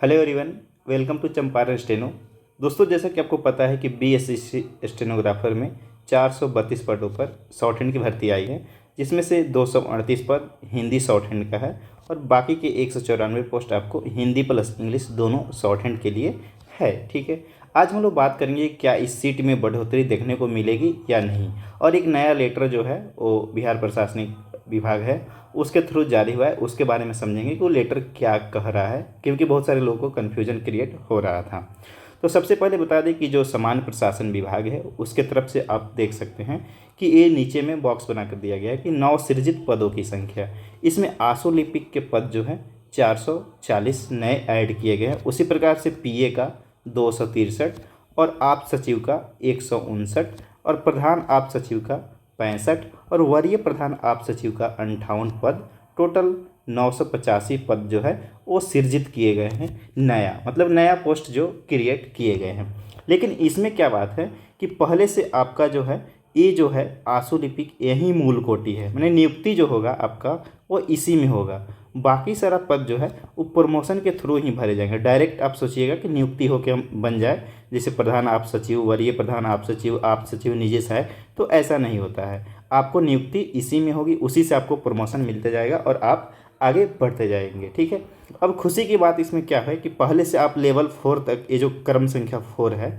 Hello everyone, welcome to Champaran steno. दोस्तों, जैसा कि आपको पता है कि बीएससी स्टेनोग्राफर में 432 पदों पर शॉर्ट हैंड की भर्ती आई है, जिसमें से 238 पद हिंदी शॉर्ट हैंड का है और बाकी के 194 पोस्ट आपको हिंदी प्लस इंग्लिश दोनों शॉर्ट हैंड के लिए है। ठीक है, आज हम लोग बात करेंगे क्या इस सीट में बढ़ोतरी देखने को मिलेगी या नहीं, और एक नया लेटर जो है वो बिहार प्रशासनिक विभाग है उसके थ्रू जारी हुआ है, उसके बारे में समझेंगे कि वो लेटर क्या कह रहा है, क्योंकि बहुत सारे लोगों को कन्फ्यूजन क्रिएट हो रहा था। तो सबसे पहले बता दें कि जो सामान्य प्रशासन विभाग है उसके तरफ से आप देख सकते हैं कि ये नीचे में बॉक्स बना कर दिया गया है कि नव सृजित पदों की संख्या, इसमें आशुलिपिक के पद जो है 440 नए ऐड किए गए हैं। उसी प्रकार से पीए का 263 और आप सचिव का 159 और प्रधान आप सचिव का 65 और वरीय प्रधान आप सचिव का 58 पद, टोटल 985 पद जो है वो सृजित किए गए हैं। नया मतलब नया पोस्ट जो क्रिएट किए गए हैं। लेकिन इसमें क्या बात है कि पहले से आपका जो है ये जो है आशुलिपिक यही मूल कोटि है, मैंने नियुक्ति जो होगा आपका वो इसी में होगा। बाकी सारा पद जो है वो प्रमोशन के थ्रू ही भरे जाएंगे। डायरेक्ट आप सोचिएगा कि नियुक्ति होकर बन जाए, जैसे प्रधान आप सचिव, वरीय प्रधान आप सचिव निजी सहायक, तो ऐसा नहीं होता है। आपको नियुक्ति इसी में होगी, उसी से आपको प्रमोशन मिलते जाएगा और आप आगे बढ़ते जाएंगे। ठीक है, अब खुशी की बात इसमें क्या है कि पहले से आप लेवल 4 तक, ये जो क्रम संख्या 4 है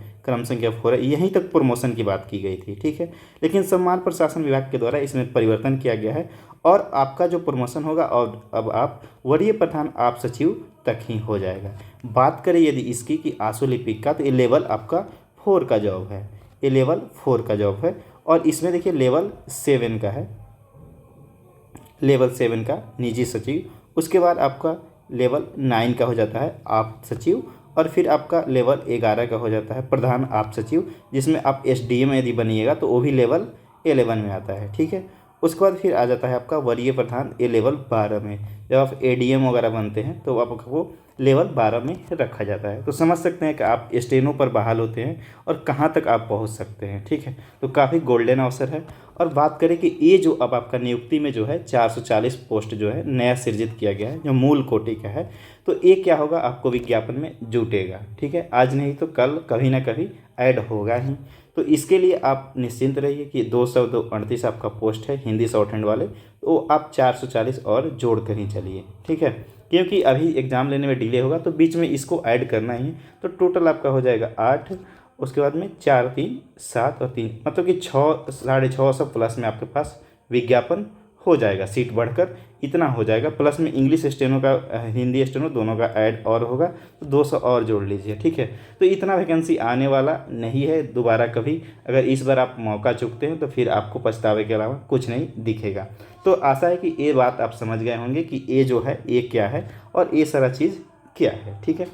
यहीं तक प्रमोशन की बात की गई थी। ठीक है, लेकिन सम्मान प्रशासन विभाग के द्वारा इसमें परिवर्तन किया गया है और आपका जो प्रमोशन होगा और अब आप वरीय प्रधान आप सचिव तक ही हो जाएगा। बात करें यदि इसकी कि आशुलिपिक का, तो ये लेवल आपका 4 का जॉब है, ये लेवल 4 का जॉब है। और इसमें देखिए लेवल 7 का है, लेवल 7 का निजी सचिव। उसके बाद आपका लेवल 9 का हो जाता है आप सचिव, और फिर आपका लेवल 11 का हो जाता है प्रधान आप सचिव, जिसमें आप एसडीएम यदि बनिएगा तो वो भी लेवल 11 में आता है। ठीक है, उसके बाद फिर आ जाता है आपका वरीय प्रधान, ये लेवल 12 में। जब आप एडीएम वगैरह बनते हैं तो आपको लेवल 12 में रखा जाता है। तो समझ सकते हैं कि आप स्टेनो पर बहाल होते हैं और कहाँ तक आप पहुँच सकते हैं। ठीक है, तो काफ़ी गोल्डन अवसर है। और बात करें कि ये जो अब आपका नियुक्ति में जो है 440 पोस्ट जो है नया सृजित किया गया है, जो मूल कोटि का है, तो ये क्या होगा आपको विज्ञापन में जुटेगा। ठीक है, आज नहीं तो कल कभी ना कभी ऐड होगा ही। तो इसके लिए आप निश्चिंत रहिए कि 238 आपका पोस्ट है हिंदी शॉर्ट हैंड वाले, तो आप 440 और जोड़ कर ही चलिए। ठीक है, क्योंकि अभी एग्ज़ाम लेने में डिले होगा तो बीच में इसको ऐड करना ही है। तो टोटल आपका हो जाएगा 8, उसके बाद में 4 3 7 और 3, मतलब कि 6 650 प्लस में आपके पास विज्ञापन हो जाएगा। सीट बढ़कर इतना हो जाएगा, प्लस में इंग्लिश स्टेनो का हिंदी स्टेनो दोनों का ऐड और होगा, तो 200 और जोड़ लीजिए। ठीक है, तो इतना वैकेंसी आने वाला नहीं है दोबारा कभी। अगर इस बार आप मौका चूकते हैं तो फिर आपको पछतावे के अलावा कुछ नहीं दिखेगा। तो आशा है कि ये बात आप समझ गए होंगे कि ये जो है ये क्या है और ये सारा चीज़ क्या है। ठीक है,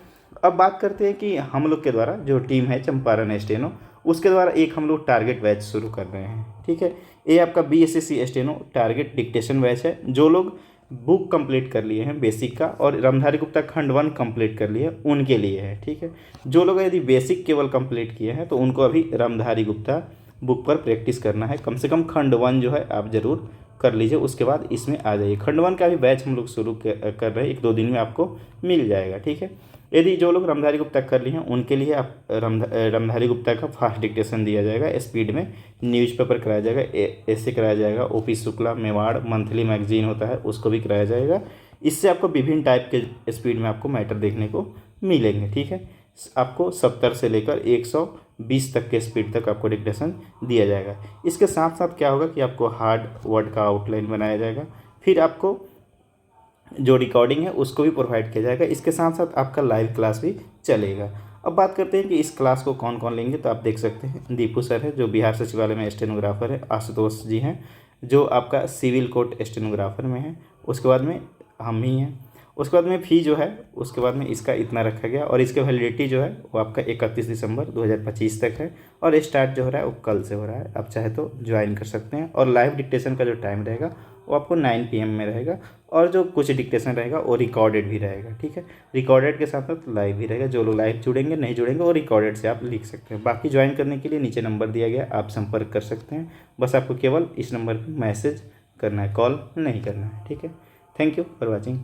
अब बात करते हैं कि हम लोग के द्वारा जो टीम है चंपारण स्टेनो, उसके द्वारा एक हम लोग टारगेट बैच शुरू कर रहे हैं। ठीक है, ये आपका BSc steno target dictation batch है। जो लोग बुक कंप्लीट कर लिए हैं बेसिक का और रामधारी गुप्ता खंड 1 कंप्लीट कर लिए उनके लिए है। ठीक है, जो लोग यदि बेसिक केवल कंप्लीट किए हैं तो उनको अभी रामधारी गुप्ता बुक पर प्रैक्टिस करना है। कम से कम खंड 1 जो है आप ज़रूर कर लीजिए, उसके बाद इसमें आ जाइए। खंड 1 का भी बैच हम लोग शुरू कर रहे हैं, 1-2 दिन में आपको मिल जाएगा। ठीक है, यदि जो लोग रामधारी गुप्ता कर लिए हैं उनके लिए आप रामधारी गुप्ता का फास्ट डिक्टेशन दिया जाएगा, स्पीड में न्यूज़पेपर कराया जाएगा, ऐसे कराया जाएगा, OP Shukla Mewar monthly magazine होता है उसको भी कराया जाएगा। इससे आपको विभिन्न टाइप के स्पीड में आपको मैटर देखने को मिलेंगे। ठीक है, आपको 70 से लेकर 120 तक के स्पीड तक आपको डिक्टेशन दिया जाएगा। इसके साथ साथ क्या होगा कि आपको हार्ड वर्ड का आउटलाइन बनाया जाएगा, फिर आपको जो रिकॉर्डिंग है उसको भी प्रोवाइड किया जाएगा। इसके साथ साथ आपका लाइव क्लास भी चलेगा। अब बात करते हैं कि इस क्लास को कौन कौन लेंगे, तो आप देख सकते हैं दीपू सर है जो बिहार सचिवालय में स्टेनोग्राफर है, आशुतोष जी हैं जो आपका सिविल कोर्ट स्टेनोग्राफर में है, उसके बाद में हम ही हैं। उसके बाद में फ़ी जो है उसके बाद में इसका इतना रखा गया और इसकी वैलिडिटी जो है वो आपका 31 दिसंबर 2025 तक है और स्टार्ट जो हो रहा है वो कल से हो रहा है। आप चाहे तो ज्वाइन कर सकते हैं। और लाइव डिक्टेशन का जो टाइम रहेगा वो आपको 9 PM में रहेगा और जो कुछ डिक्टेशन रहेगा वो रिकॉर्डेड भी रहेगा। ठीक है, रिकॉर्डेड के साथ साथ लाइव भी रहेगा। जो लोग लाइव जुड़ेंगे नहीं जुड़ेंगे वो रिकॉर्डेड से आप लिख सकते हैं। बाकी ज्वाइन करने के लिए नीचे नंबर दिया गया, आप संपर्क कर सकते हैं। बस आपको केवल इस नंबर पर मैसेज करना है, कॉल नहीं करना है। ठीक है, थैंक यू फॉर वॉचिंग।